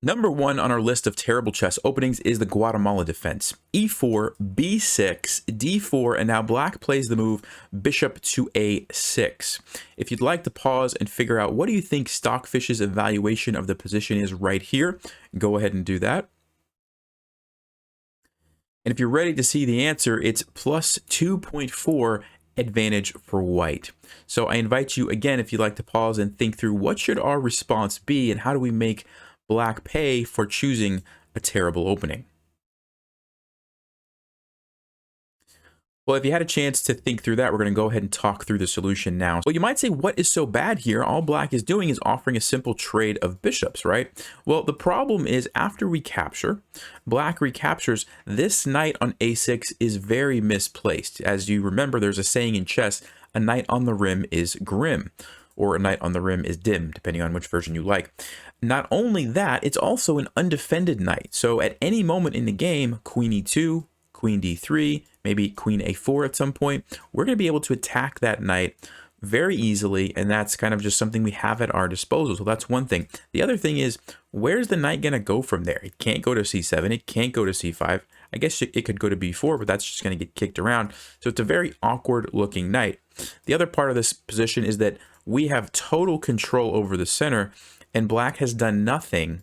Number one on our list of terrible chess openings is the Guatemala Defense. E4, B6, D4, and now black plays the move bishop to A6. If you'd like to pause and figure out what do you think Stockfish's evaluation of the position is right here, go ahead and do that. And if you're ready to see the answer, it's plus 2.4 advantage for white. So I invite you again, if you'd like to pause and think through what should our response be and how do we make black pay for choosing a terrible opening. Well, if you had a chance to think through that, we're going to go ahead and talk through the solution now. Well, you might say, what is so bad here? All black is doing is offering a simple trade of bishops, right? Well, the problem is after we capture, black recaptures. This knight on A6 is very misplaced. As you remember, there's a saying in chess, a knight on the rim is grim, or a knight on the rim is dim, depending on which version you like. Not only that, it's also an undefended knight. So at any moment in the game, queen e2, queen d3, maybe queen a4 at some point, we're going to be able to attack that knight very easily, and that's kind of just something we have at our disposal. So that's one thing. The other thing is, where's the knight going to go from there? It can't go to c7, it can't go to c5. I guess it could go to b4, but that's just going to get kicked around. So it's a very awkward looking knight. The other part of this position is that we have total control over the center, and black has done nothing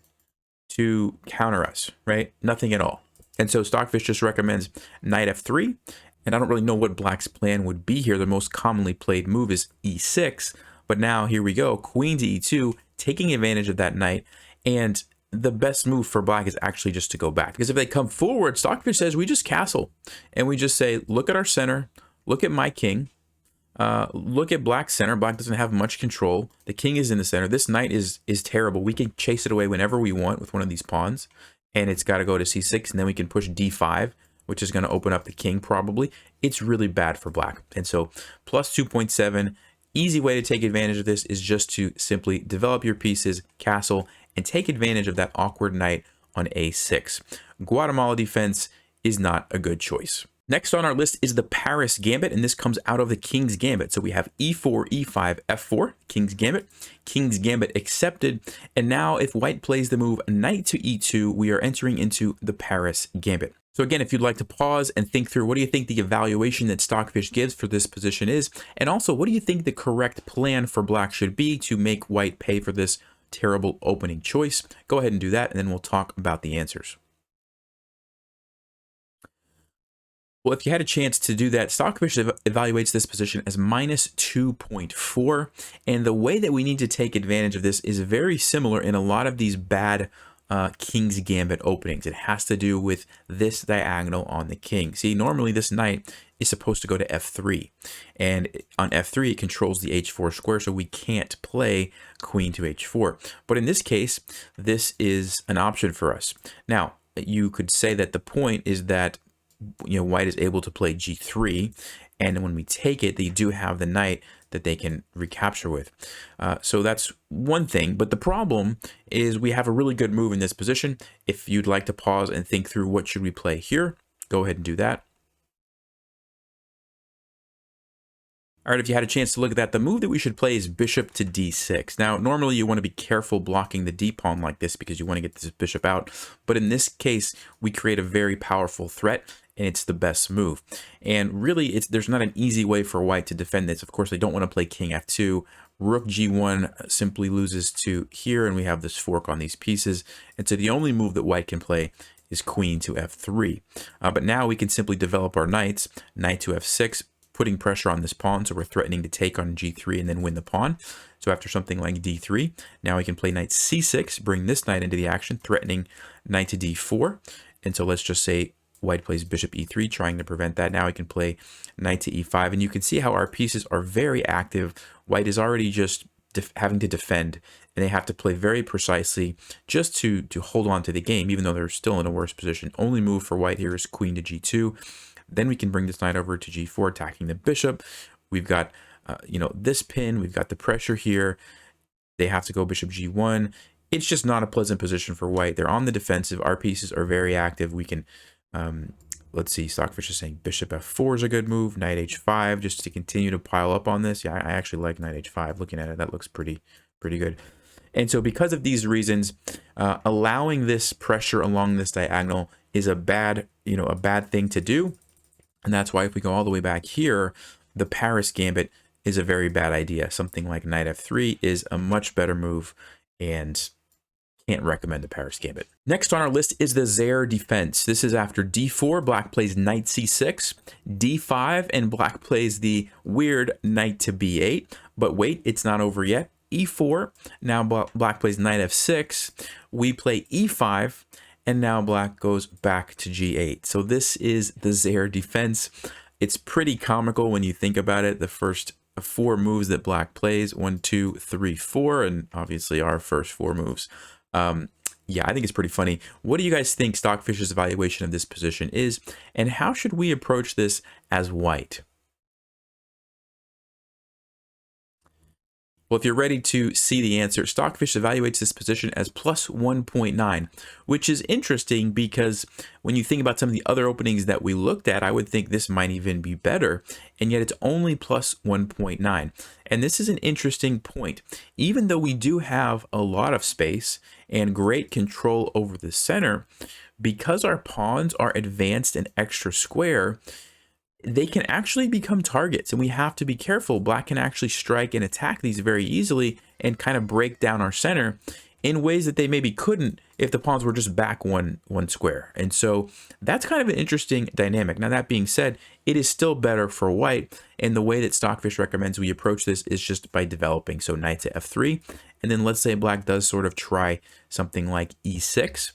to counter us, right? Nothing at all. And so Stockfish just recommends knight f3, and I don't really know what black's plan would be here. The most commonly played move is e6, but now here we go, queen to e2, taking advantage of that knight, and the best move for black is actually just to go back. Because if they come forward, Stockfish says we just castle, and we just say, look at our center, look at my king, look at black's center. Black doesn't have much control. The king is in the center. This knight is terrible. We can chase it away whenever we want with one of these pawns, and it's got to go to c6, and then we can push d5, which is going to open up the king probably. It's really bad for black. And so plus 2.7, easy way to take advantage of this is just to simply develop your pieces, castle, and take advantage of that awkward knight on a6. Guatemala Defense is not a good choice. Next on our list is the Paris Gambit, and this comes out of the King's Gambit. So we have e4, e5, f4, King's Gambit accepted, and now if white plays the move knight to e2, we are entering into the Paris Gambit. So again, if you'd like to pause and think through, what do you think the evaluation that Stockfish gives for this position is? And also, what do you think the correct plan for black should be to make white pay for this terrible opening choice? Go ahead and do that, and then we'll talk about the answers. Well, if you had a chance to do that, Stockfish evaluates this position as minus 2.4. And the way that we need to take advantage of this is very similar in a lot of these bad King's Gambit openings. It has to do with this diagonal on the king. See, normally this knight is supposed to go to f3. And on f3, it controls the h4 square, so we can't play queen to h4. But in this case, this is an option for us. Now, you could say that the point is that white is able to play g3, and when we take it, they do have the knight that they can recapture with. So that's one thing, but the problem is we have a really good move in this position. If you'd like to pause and think through what should we play here, go ahead and do that. All right, if you had a chance to look at that, the move that we should play is bishop to d6. Now, normally you want to be careful blocking the d-pawn like this because you want to get this bishop out. But in this case, we create a very powerful threat, and it's the best move. And really, there's not an easy way for white to defend this. Of course, they don't want to play king f2. Rook g1 simply loses to here, and we have this fork on these pieces. And so the only move that white can play is queen to f3. But now we can simply develop our knights, knight to f6, putting pressure on this pawn, so we're threatening to take on g3 and then win the pawn. So after something like d3, now we can play knight c6, bring this knight into the action, threatening knight to d4. And so let's just say white plays bishop e3, trying to prevent that. Now we can play knight to e5, and you can see how our pieces are very active. White is already just having to defend, and they have to play very precisely just to hold on to the game, even though they're still in a worse position. Only move for white here is queen to g2. Then we can bring this knight over to g4, attacking the bishop. We've got, this pin. We've got the pressure here. They have to go bishop g1. It's just not a pleasant position for white. They're on the defensive. Our pieces are very active. We can, let's see, Stockfish is saying bishop f4 is a good move. Knight h5, just to continue to pile up on this. Yeah, I actually like knight h5. Looking at it, that looks pretty good. And so because of these reasons, allowing this pressure along this diagonal is a bad thing to do. And that's why if we go all the way back here, the Paris Gambit is a very bad idea. Something like knight f3 is a much better move, and can't recommend the Paris Gambit. Next on our list is the Zaire Defense. This is after d4, black plays knight c6, d5, and black plays the weird knight to b8. But wait, it's not over yet. e4, now black plays knight f6, we play e5, and now black goes back to g8. So this is the Zaire Defense. It's pretty comical when you think about it. The first 4 moves that black plays, 1, 2, 3, 4, and obviously our first 4 moves. Yeah, I think it's pretty funny. What do you guys think Stockfish's evaluation of this position is, and how should we approach this as white? Well, if you're ready to see the answer, Stockfish evaluates this position as plus 1.9, which is interesting because when you think about some of the other openings that we looked at, I would think this might even be better, and yet it's only plus 1.9. And this is an interesting point. Even though we do have a lot of space and great control over the center, because our pawns are advanced and extra square, they can actually become targets, and we have to be careful. Black can actually strike and attack these very easily and kind of break down our center in ways that they maybe couldn't if the pawns were just back one square. And so that's kind of an interesting dynamic. Now, that being said, it is still better for white, and the way that Stockfish recommends we approach this is just by developing. So knight to f3, and then let's say black does sort of try something like e6.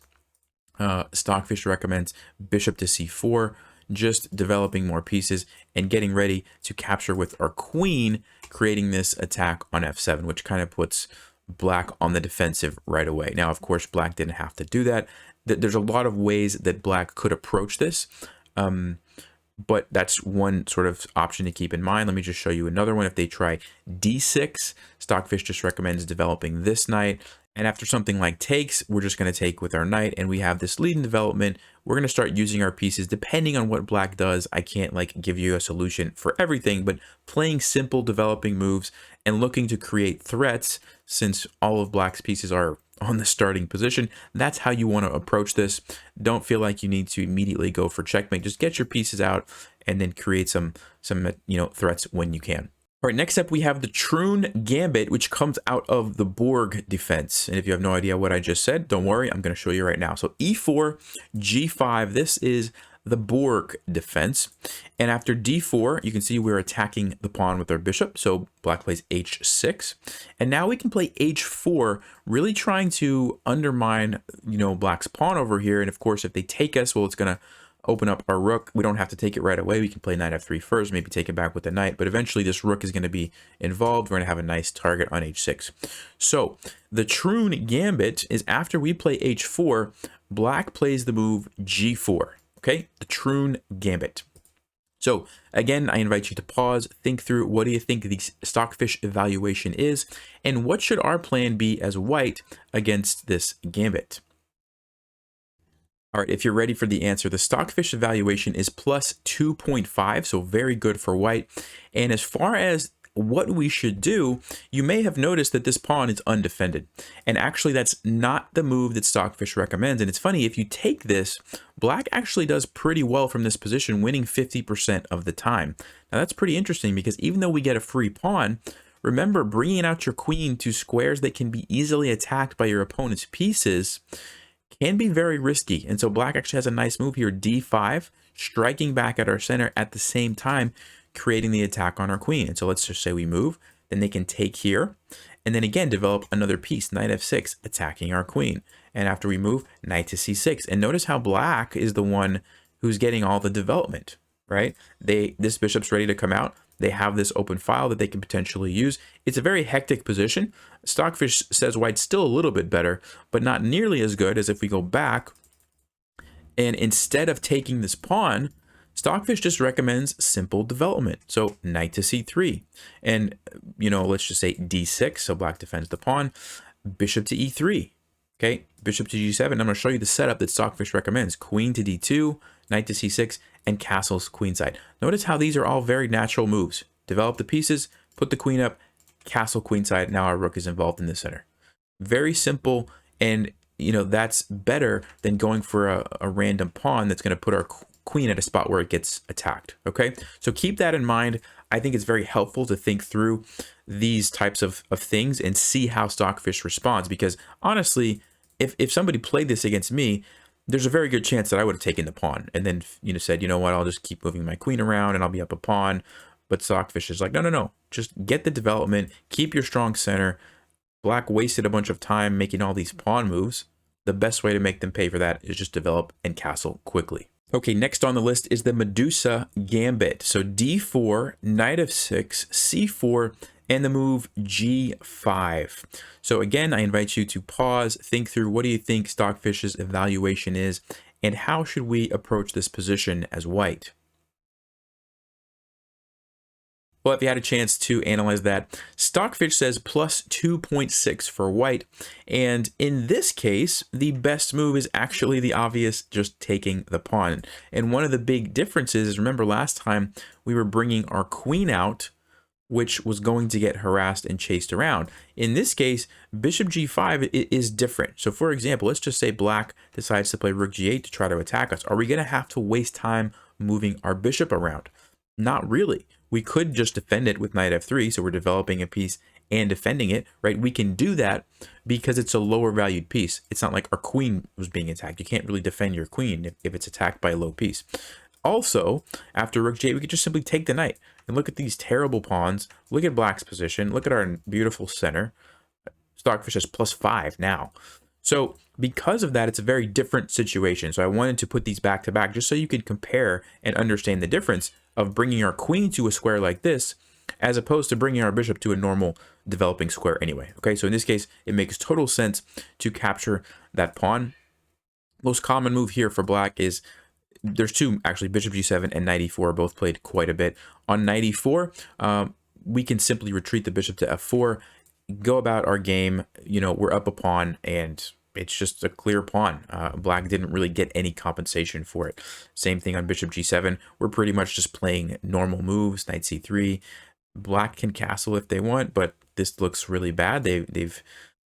Stockfish recommends bishop to c4, just developing more pieces and getting ready to capture with our queen, creating this attack on f7, which kind of puts black on the defensive right away. Now, of course, black didn't have to do that. There's a lot of ways that black could approach this, but that's one sort of option to keep in mind. Let me just show you another one. If they try d6, Stockfish just recommends developing this knight. And after something like takes, we're just going to take with our knight, and we have this lead in development. We're going to start using our pieces depending on what black does. I can't like give you a solution for everything, but playing simple developing moves and looking to create threats, since all of black's pieces are on the starting position, that's how you want to approach this. Don't feel like you need to immediately go for checkmate. Just get your pieces out and then create some threats when you can. All right, next up we have the Troon Gambit, which comes out of the Borg Defense. And if you have no idea what I just said, don't worry, I'm going to show you right now. So e4, g5, this is the Borg Defense. And after d4, you can see we're attacking the pawn with our bishop. So black plays h6. And now we can play h4, really trying to undermine, black's pawn over here. And of course, if they take us, well, it's going to open up our rook. We don't have to take it right away. We can play knight f3 first, maybe take it back with the knight, but eventually this rook is going to be involved. We're going to have a nice target on h6. So the Troon Gambit is after we play h4, black plays the move g4. Okay, the Troon Gambit. So again, I invite you to pause, think through what do you think the Stockfish evaluation is, and what should our plan be as white against this gambit? All right, if you're ready for the answer, the Stockfish evaluation is plus 2.5, so very good for white. And as far as what we should do, you may have noticed that this pawn is undefended. And actually, that's not the move that Stockfish recommends. And it's funny, if you take this, black actually does pretty well from this position, winning 50% of the time. Now, that's pretty interesting because even though we get a free pawn, remember, bringing out your queen to squares that can be easily attacked by your opponent's pieces can be very risky. And so black actually has a nice move here, d5, striking back at our center at the same time, creating the attack on our queen. And so let's just say we move, then they can take here, and then again develop another piece, knight f6, attacking our queen. And after we move, knight to c6. And notice how black is the one who's getting all the development, right? This bishop's ready to come out. They have this open file that they can potentially use. It's a very hectic position. Stockfish says white's still a little bit better, but not nearly as good as if we go back. And instead of taking this pawn, Stockfish just recommends simple development. So knight to c3. And, let's just say d6. So black defends the pawn. Bishop to e3. Okay, bishop to g7. I'm going to show you the setup that Stockfish recommends. Queen to d2, knight to c6, and castles queenside. Notice how these are all very natural moves. Develop the pieces, put the queen up, castle queenside. Now our rook is involved in the center. Very simple, and that's better than going for a random pawn that's going to put our queen at a spot where it gets attacked. Okay, so keep that in mind. I think it's very helpful to think through these types of things and see how Stockfish responds, because honestly, if somebody played this against me, there's a very good chance that I would have taken the pawn and then said, you know what, I'll just keep moving my queen around and I'll be up a pawn. But Stockfish is like, no, just get the development, keep your strong center. Black wasted a bunch of time making all these pawn moves. The best way to make them pay for that is just develop and castle quickly. Okay, next on the list is the Medusa Gambit. So d4, knight f6, c4, and the move g5. So again, I invite you to pause, think through what do you think Stockfish's evaluation is, and how should we approach this position as white? Well, if you had a chance to analyze that, Stockfish says plus 2.6 for white. And in this case, the best move is actually the obvious, just taking the pawn. And one of the big differences is, remember last time we were bringing our queen out, which was going to get harassed and chased around. In this case, bishop g5 is different. So for example, let's just say black decides to play rook g8 to try to attack us. Are we going to have to waste time moving our bishop around? Not really. We could just defend it with knight f3, so we're developing a piece and defending it, right? We can do that because it's a lower valued piece. It's not like our queen was being attacked. You can't really defend your queen if it's attacked by a low piece. Also, after rook g8, we could just simply take the knight. And look at these terrible pawns. Look at black's position. Look at our beautiful center. Stockfish has +5 now. So because of that, it's a very different situation. So I wanted to put these back to back just so you could compare and understand the difference of bringing our queen to a square like this, as opposed to bringing our bishop to a normal developing square anyway. Okay, so in this case, it makes total sense to capture that pawn. Most common move here for black is, there's two actually, bishop g7 and knight e4 are both played quite a bit. On knight e4, we can simply retreat the bishop to f4, go about our game. We're up a pawn and it's just a clear pawn. Black didn't really get any compensation for it. Same thing on bishop g7. We're pretty much just playing normal moves. Knight c3. Black can castle if they want, but this looks really bad. They've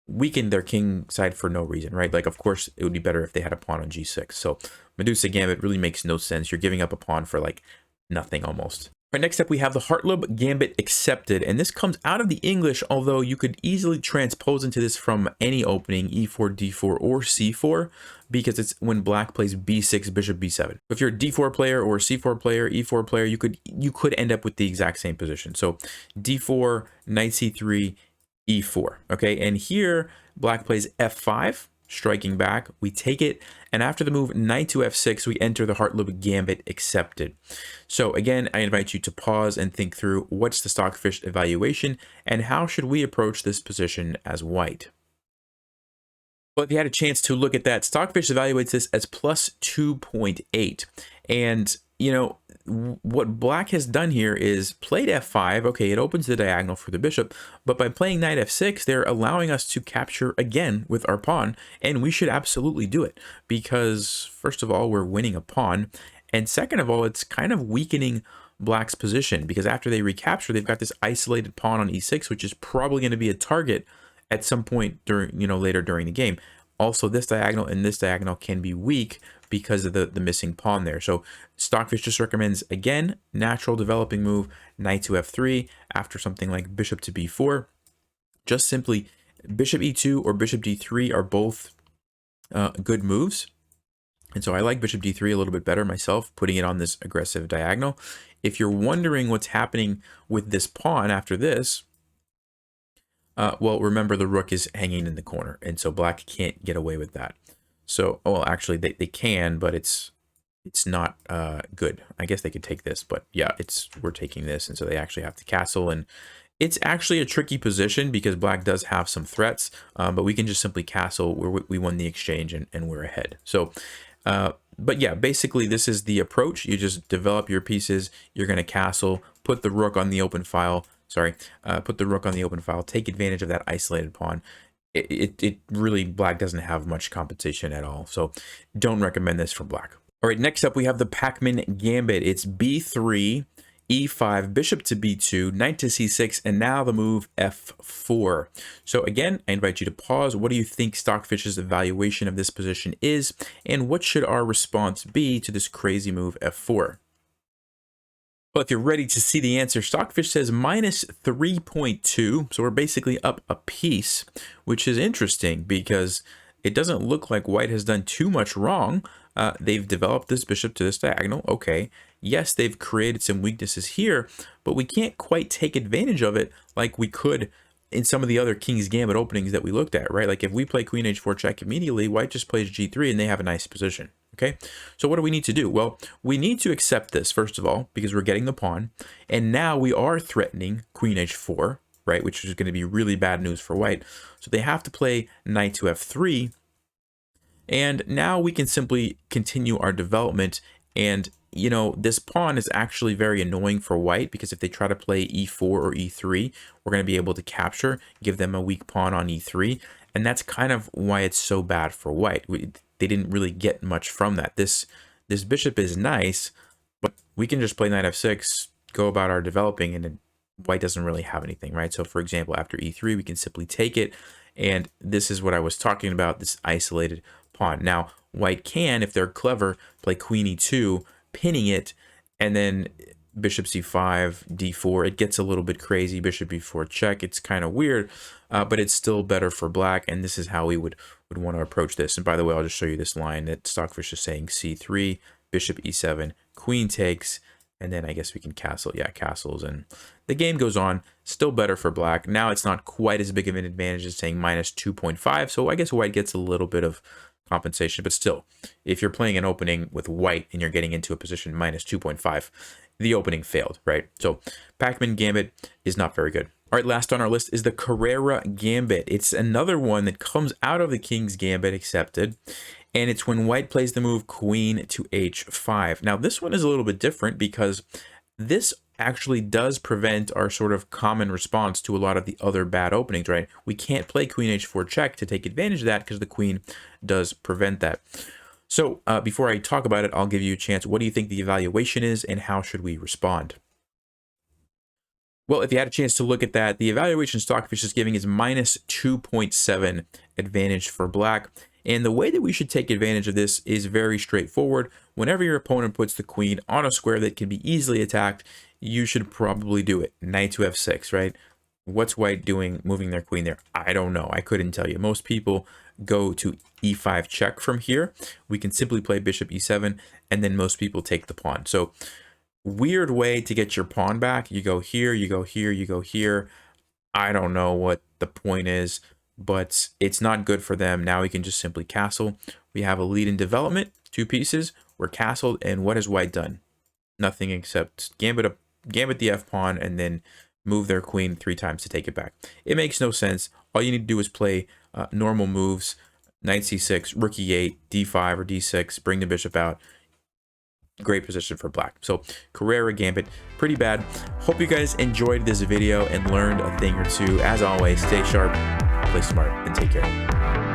weakened their king side for no reason, right? Like, of course, it would be better if they had a pawn on g6. So Medusa Gambit really makes no sense. You're giving up a pawn for like nothing almost. Right, next up, we have the Hartlaub Gambit Accepted, and this comes out of the English, although you could easily transpose into this from any opening, e4, d4, or c4, because it's when black plays b6, bishop b7. If you're a d4 player or a c4 player, e4 player, you could end up with the exact same position. So d4, knight c3, e4. Okay, and here black plays f5. Striking back, we take it, and after the move knight to f6, we enter the Hartlaub Gambit Accepted. So again, I invite you to pause and think through what's the Stockfish evaluation and how should we approach this position as white. Well, if you had a chance to look at that, Stockfish evaluates this as plus 2.8, and what black has done here is played f5. Okay, it opens the diagonal for the bishop, but by playing knight f6, they're allowing us to capture again with our pawn, and we should absolutely do it because, first of all, we're winning a pawn, and second of all, it's kind of weakening black's position because after they recapture, they've got this isolated pawn on e6, which is probably going to be a target at some point during, later during the game. Also, this diagonal and this diagonal can be weak because of the missing pawn there. So Stockfish just recommends, again, natural developing move, knight to f3 after something like bishop to b4. Just simply bishop e2 or bishop d3 are both good moves. And so I like bishop d3 a little bit better myself, putting it on this aggressive diagonal. If you're wondering what's happening with this pawn after this, well, remember the rook is hanging in the corner, and so black can't get away with that. So, well, actually, they can, but it's not good. I guess they could take this, but yeah, we're taking this, and so they actually have to castle, and it's actually a tricky position because black does have some threats, but we can just simply castle where we won the exchange and we're ahead. So, but yeah, basically this is the approach. You just develop your pieces. You're going to castle, put the rook on the open file. Put the rook on the open file, take advantage of that isolated pawn. It really, black doesn't have much compensation at all, so don't recommend this for black. All right, next up we have the Pachman Gambit. It's b3, e5, bishop to b2, knight to c6, and now the move f4. So again, I invite you to pause. What do you think Stockfish's evaluation of this position is, and what should our response be to this crazy move f4? Well, if you're ready to see the answer, Stockfish says minus 3.2, so we're basically up a piece, which is interesting because it doesn't look like white has done too much wrong. They've developed this bishop to this diagonal. Okay, yes, they've created some weaknesses here, but we can't quite take advantage of it like we could in some of the other King's Gambit openings that we looked at, right? Like if we play Queen H4 check immediately, white just plays G3 and they have a nice position. Okay, so what do we need to do? Well, we need to accept this, first of all, because we're getting the pawn, and now we are threatening Queen H4, right, which is going to be really bad news for white. So they have to play knight to F3, and now we can simply continue our development. And, you know, this pawn is actually very annoying for white because if they try to play E4 or E3, we're going to be able to capture, give them a weak pawn on E3, and that's kind of why it's so bad for white. They didn't really get much from that. This bishop is nice, but we can just play knight f6, go about our developing, and then white doesn't really have anything, right? So for example, after e3, we can simply take it, and this is what I was talking about, this isolated pawn. Now, white can, if they're clever, play queen e2, pinning it, and then bishop c5, d4. It gets a little bit crazy. Bishop e4 check. It's kind of weird, but it's still better for black, and this is how we would want to approach this. And by the way, I'll just show you this line that Stockfish is saying: c3, bishop e7, queen takes, and then I guess we can castle. Yeah, castles, and the game goes on. Still better for black. Now it's not quite as big of an advantage as saying minus 2.5, so I guess white gets a little bit of compensation, but still, if you're playing an opening with white and you're getting into a position minus 2.5, the opening failed, right? So Pachman Gambit is not very good. All right, last on our list is the Carrera Gambit. It's another one that comes out of the King's Gambit accepted, and it's when white plays the move queen to h5. Now, this one is a little bit different because this actually does prevent our sort of common response to a lot of the other bad openings, right? We can't play queen h4 check to take advantage of that because the queen does prevent that. So before I talk about it, I'll give you a chance. What do you think the evaluation is, and how should we respond? Well, if you had a chance to look at that, the evaluation Stockfish is giving is minus 2.7 advantage for black. And the way that we should take advantage of this is very straightforward. Whenever your opponent puts the queen on a square that can be easily attacked, you should probably do it. Knight to f6, right? What's white doing moving their queen there? I don't know. I couldn't tell you. Most people go to e5 check from here. We can simply play bishop e7, and then most people take the pawn. So weird way to get your pawn back. You go here, you go here, you go here. I don't know what the point is, but it's not good for them. Now we can just simply castle. We have a lead in development, 2 pieces. We're castled, and what has white done? Nothing except gambit the f pawn and then move their queen 3 times to take it back. It makes no sense. All you need to do is play normal moves: knight c6, rook e8, d5 or d6, bring the bishop out. Great position for black. So Carrera Gambit, pretty bad. Hope you guys enjoyed this video and learned a thing or two. As always, stay sharp, play smart, and take care.